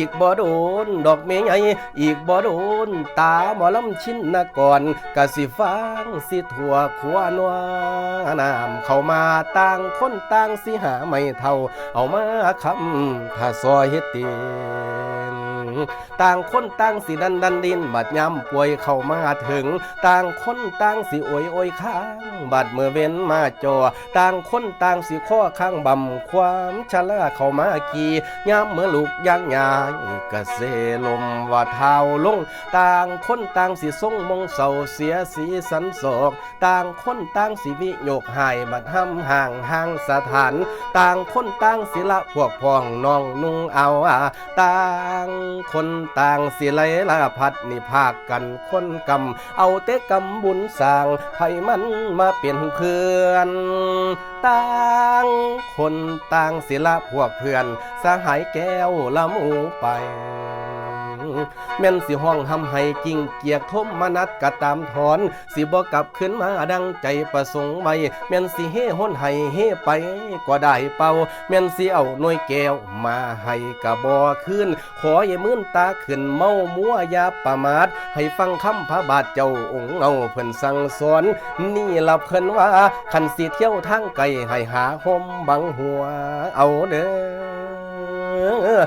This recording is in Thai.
อีกบ่โดนดอกเมยใหญ่อีกบ่โดนตาหมอลำชินนกรกะสิฟังสิทั่วขัวนัวน้ำเข้ามาต่างคนต่างสิหาไม่เท่าเอามาคำถ้าซอยเฮ็ดเตีนต่างคนต่างสิดันดินบัดย้ำป่วยเข้ามาถึงต่างคนต่างสิโอยค้างบัดเมื่อเว้นมาจอต่างคนต่างสิข้อข้างบำความชะลาเข้ามากี่ย้ำเมื่อลูกย่างยายกะเสลมว่าเท้าลงต่างคนต่างสิทรงมงเศร้าเสียสีสันโศกต่างคนต่างสิวิโยกหายบัดห้ำห่างสถานต่างคนต่างสิละพวกพ้องน้องนุ่งเอาต่างคนต่างสิไหลละพัดนิภาคกันคนกำเอาเตกำบุญสร้างไผมันมาเป็นเพื่อนต่างคนต่างสิละพวกเพื่อนสหายแก้วละหมูไปแม่นสิห้องหำให้กิ่งเกียกทมมนัดกะตามถอนสิบ่กลับขึ้นมาดังใจประสงค์ไว้แม่นสิเฮ่ห้นให้เฮ่ไปก็ได้เป่าแม่นสิเอาหน่วยแก้วมาให้กะบ่ขึ้นขออย่ามื่นตาขึ้นเมามัวอย่าประมาทให้ฟังคำพระบาทเจ้าองค์เอาเพิ่นสั่งสอนนี่ล่ะเพิ่นว่าคันสิเที่ยวทางไกลให้หาห่มบังหัวเอาเด้อ